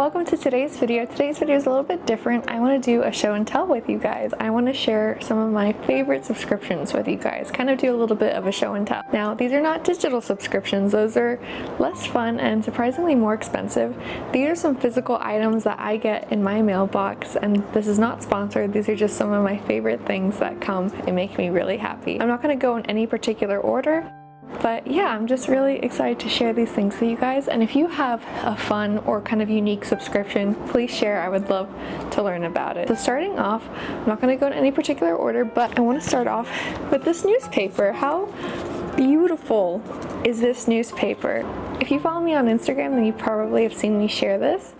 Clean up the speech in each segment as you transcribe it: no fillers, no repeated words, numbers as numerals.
welcome to today's video. Today's video is a little bit different. I want to do a show and tell with you guys. I want to share some of my favorite subscriptions with you guys, kind of do a little bit of a show and tell. Now, these are not digital subscriptions. Those are less fun and surprisingly more expensive. These are some physical items that I get in my mailbox, and this is not sponsored. These are just some of my favorite things that come and make me really happy. I'm not going to go in any particular order. But yeah, I'm just really excited to share these things with you guys, and if you have a fun or kind of unique subscription, please share. I would love to learn about it. So starting off, I'm not going to go in any particular order, but I want to start off with this newspaper. How beautiful is this newspaper? If you follow me on Instagram, then you probably have seen me share this,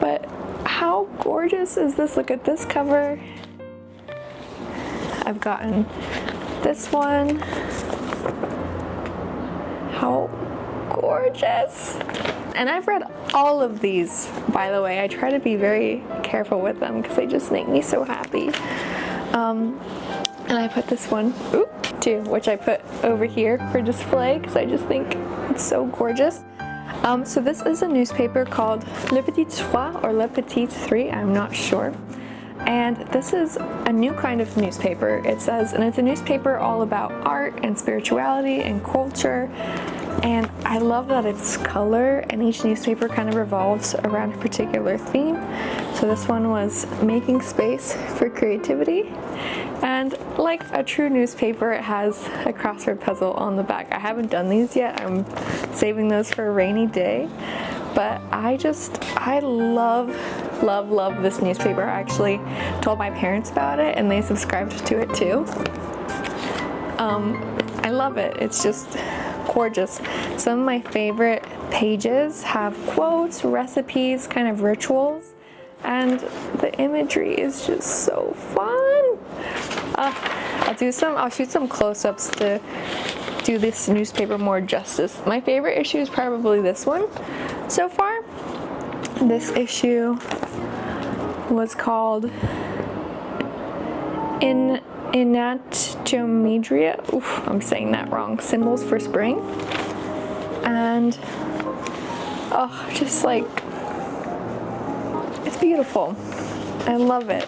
but how gorgeous is this? Look at this cover. I've gotten this one. How gorgeous! And I've read all of these, by the way. I try to be very careful with them because they just make me so happy. And I put this one, too, which I put over here for display because I just think it's so gorgeous. So this is a newspaper called Le Petit Trois or Le Petit Three, I'm not sure. And this is a new kind of newspaper, it says, and it's a newspaper all about art and spirituality and culture. And I love that it's color, and each newspaper kind of revolves around a particular theme. So this one was making space for creativity. And like a true newspaper, it has a crossword puzzle on the back. I haven't done these yet. I'm saving those for a rainy day. But I love this newspaper. I actually told my parents about it and they subscribed to it too. I love it. It's just gorgeous. Some of my favorite pages have quotes, recipes, kind of rituals, and the imagery is just so fun. I'll shoot some close-ups to do this newspaper more justice. My favorite issue is probably this one so far. This issue was called Inatomedria. Oof, I'm saying that wrong. Symbols for Spring. And just like, it's beautiful. I love it.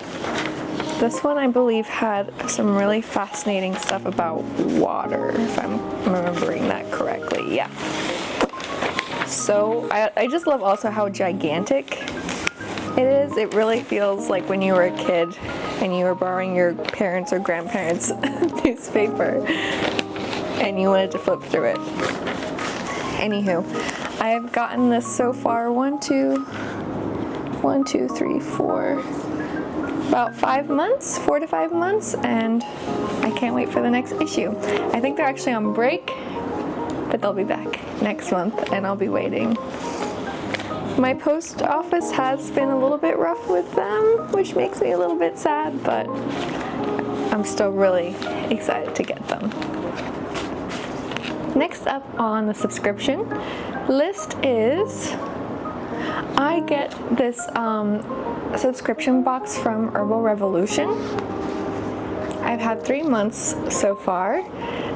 This one, I believe, had some really fascinating stuff about water, if I'm remembering that correctly. Yeah. So I just love also how gigantic it is. It really feels like when you were a kid and you were borrowing your parents' or grandparents' newspaper and you wanted to flip through it. Anywho, I've gotten this so far, 1, 2, 3, 4, about 5 months, 4 to 5 months, and I can't wait for the next issue. I think they're actually on break, but they'll be back next month and I'll be waiting. My post office has been a little bit rough with them, which makes me a little bit sad, but I'm still really excited to get them. Next up on the subscription list is I get this subscription box from Herbal Revolution. I've had 3 months so far,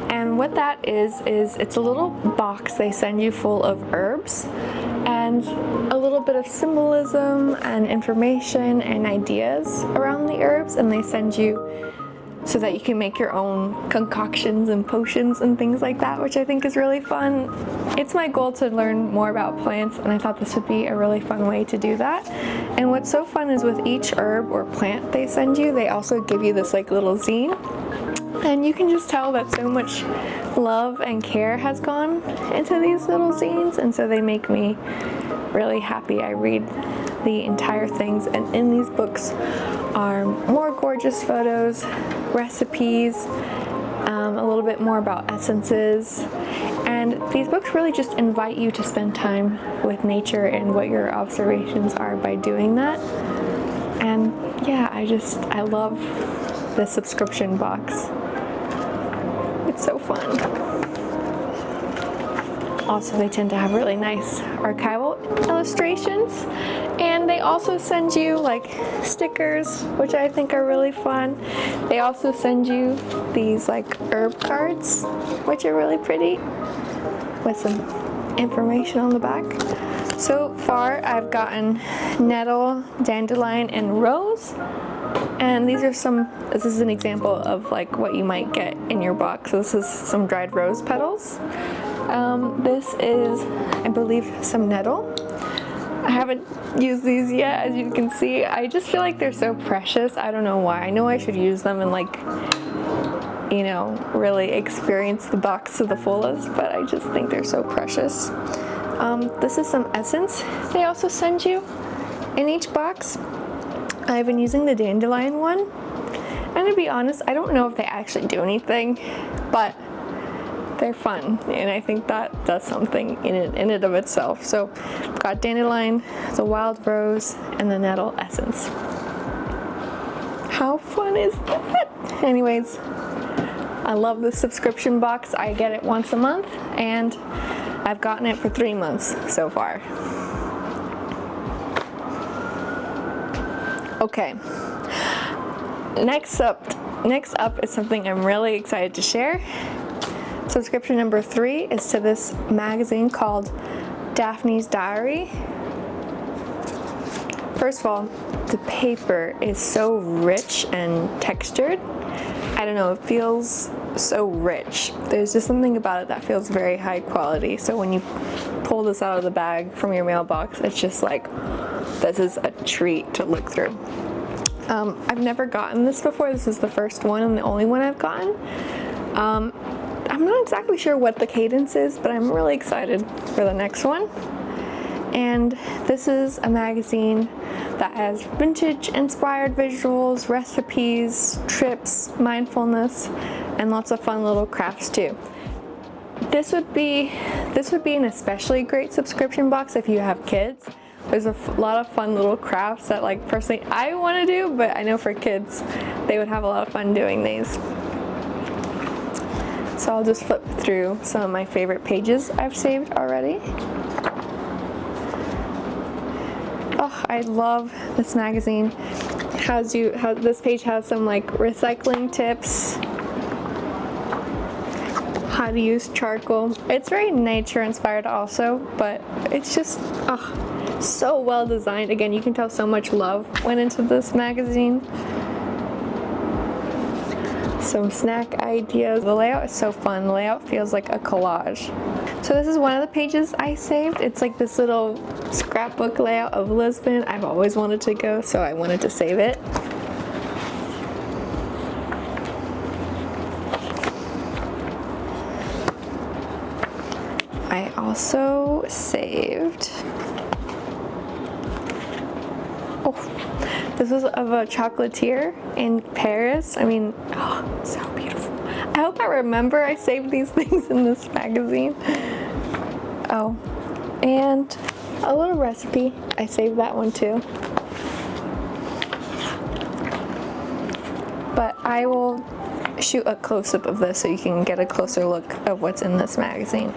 and what that is it's a little box they send you full of herbs and a little bit of symbolism and information and ideas around the herbs, and they send you so that you can make your own concoctions and potions and things like that, which I think is really fun. It's my goal to learn more about plants, and I thought this would be a really fun way to do that. And what's so fun is with each herb or plant they send you, they also give you this like little zine, and you can just tell that so much love and care has gone into these little zines, and so they make me really happy. I read the entire things, and in these books are more gorgeous photos, recipes, a little bit more about essences, and these books really just invite you to spend time with nature and what your observations are by doing that. And yeah, I love this subscription box. It's so fun. Also, they tend to have really nice archival illustrations, and they also send you like stickers, which I think are really fun. They also send you these like herb cards, which are really pretty, with some information on the back. So far I've gotten nettle, dandelion, and rose. And this is an example of like what you might get in your box. This is some dried rose petals. This is, I believe, some nettle. I haven't used these yet, as you can see. I just feel like they're so precious. I don't know why. I know I should use them and like, you know, really experience the box to the fullest, but I just think they're so precious. This is some essence they also send you in each box. I've been using the dandelion one, and to be honest, I don't know if they actually do anything, but they're fun, and I think that does something in it of itself. So I've got dandelion, the wild rose, and the nettle essence. How fun is that? Anyways, I love the subscription box. I get it once a month, and I've gotten it for 3 months so far. Okay, next up is something I'm really excited to share. Subscription number 3 is to this magazine called Daphne's Diary. First of all, the paper is so rich and textured. I don't know, it feels so rich. There's just something about it that feels very high quality. So when you pull this out of the bag from your mailbox, it's just like, this is a treat to look through. I've never gotten this before. This is the first one and the only one I've gotten. I'm not exactly sure what the cadence is, but I'm really excited for the next one. And this is a magazine that has vintage-inspired visuals, recipes, trips, mindfulness, and lots of fun little crafts too. This would be an especially great subscription box if you have kids. There's a lot of fun little crafts that, like, personally I want to do, but I know for kids they would have a lot of fun doing these. So I'll just flip through some of my favorite pages I've saved already. Oh, I love this magazine. This page has some like recycling tips, how to use charcoal. It's very nature inspired also, but it's just so well designed. Again, you can tell so much love went into this magazine. Some snack ideas. The layout is so fun. The layout feels like a collage. So this is one of the pages I saved. It's like this little scrapbook layout of Lisbon. I've always wanted to go, so I wanted to save it. I also saved, this was of a chocolatier in Paris. I mean, it's so beautiful. I hope I remember I saved these things in this magazine. Oh, and a little recipe. I saved that one too. But I will shoot a close-up of this so you can get a closer look of what's in this magazine.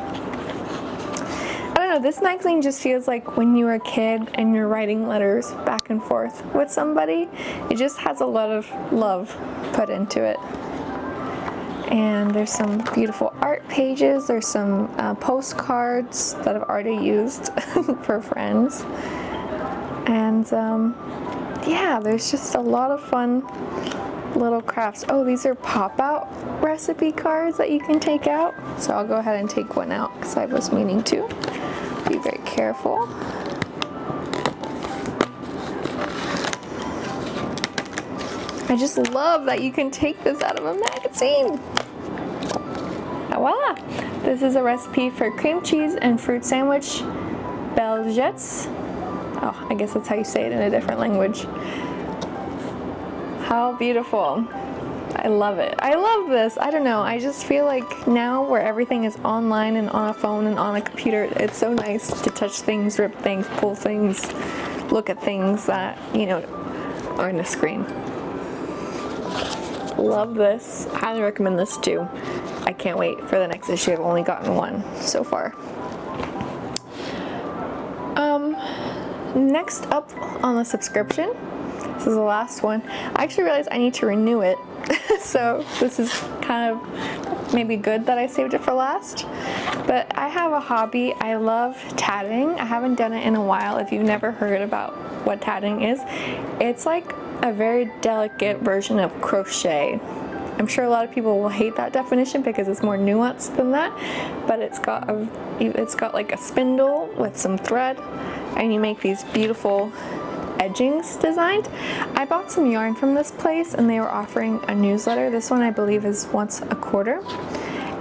This magazine just feels like when you were a kid and you're writing letters back and forth with somebody. It just has a lot of love put into it. And there's some beautiful art pages. There's some postcards that I've already used for friends. And yeah, there's just a lot of fun little crafts. Oh, these are pop-out recipe cards that you can take out. So I'll go ahead and take one out because I was meaning to. Be very careful. I just love that you can take this out of a magazine. And voila! This is a recipe for cream cheese and fruit sandwich belgettes. Oh, I guess that's how you say it in a different language. How beautiful. I love it. I love this. I don't know. I just feel like now where everything is online and on a phone and on a computer, it's so nice to touch things, rip things, pull things, look at things that, you know, are on the screen. Love this. Highly recommend this too. I can't wait for the next issue. I've only gotten one so far. Next up on the subscription, this is the last one. I actually realized I need to renew it. So this is kind of maybe good that I saved it for last. But I have a hobby. I love tatting. I haven't done it in a while. If you've never heard about what tatting is, it's like a very delicate version of crochet. I'm sure a lot of people will hate that definition because it's more nuanced than that, but it's got like a spindle with some thread, and you make these beautiful edgings designed. I bought some yarn from this place and they were offering a newsletter. This one I believe is once a quarter,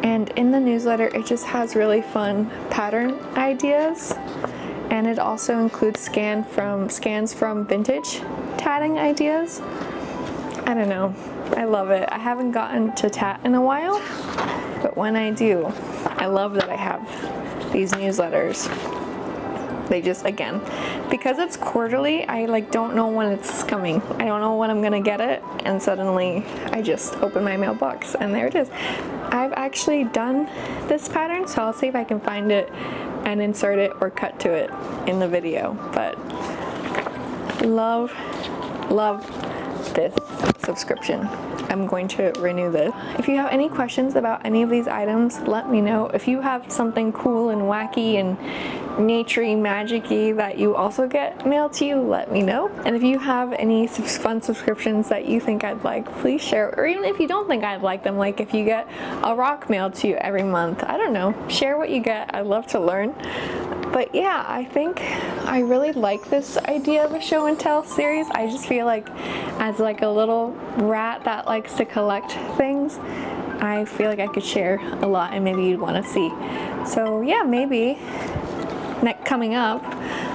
and in the newsletter it just has really fun pattern ideas, and it also includes scans from vintage tatting ideas. I don't know, I love it. I haven't gotten to tat in a while, but when I do, I love that I have these newsletters. They just, again, because it's quarterly, I like don't know when it's coming. I don't know when I'm gonna get it, and suddenly I just open my mailbox and there it is. I've actually done this pattern, so I'll see if I can find it and insert it or cut to it in the video. But love this subscription. I'm going to renew this. If you have any questions about any of these items, let me know. If you have something cool and wacky and naturey, magic-y that you also get mailed to you, let me know. And if you have any fun subscriptions that you think I'd like, please share. Or even if you don't think I'd like them, like if you get a rock mailed to you every month, I don't know, share what you get. I'd love to learn. But yeah, I think I really like this idea of a show and tell series. I just feel like as like a little rat that likes to collect things, I feel like I could share a lot and maybe you'd want to see. So yeah, maybe coming up,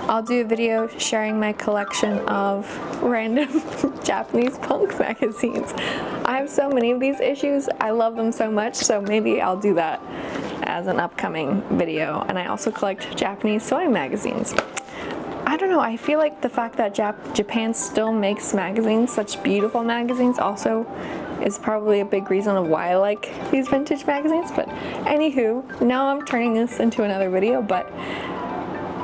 I'll do a video sharing my collection of random Japanese punk magazines. I have so many of these issues. I love them so much, so maybe I'll do that as an upcoming video. And I also collect Japanese sewing magazines. I don't know, I feel like the fact that Japan still makes magazines, such beautiful magazines, also is probably a big reason of why I like these vintage magazines. But anywho, now I'm turning this into another video, but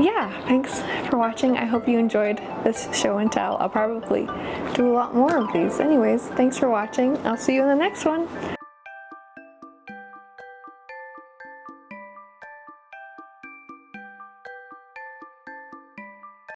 yeah, thanks for watching. I hope you enjoyed this show and tell. I'll probably do a lot more of these. Anyways, thanks for watching. I'll see you in the next one.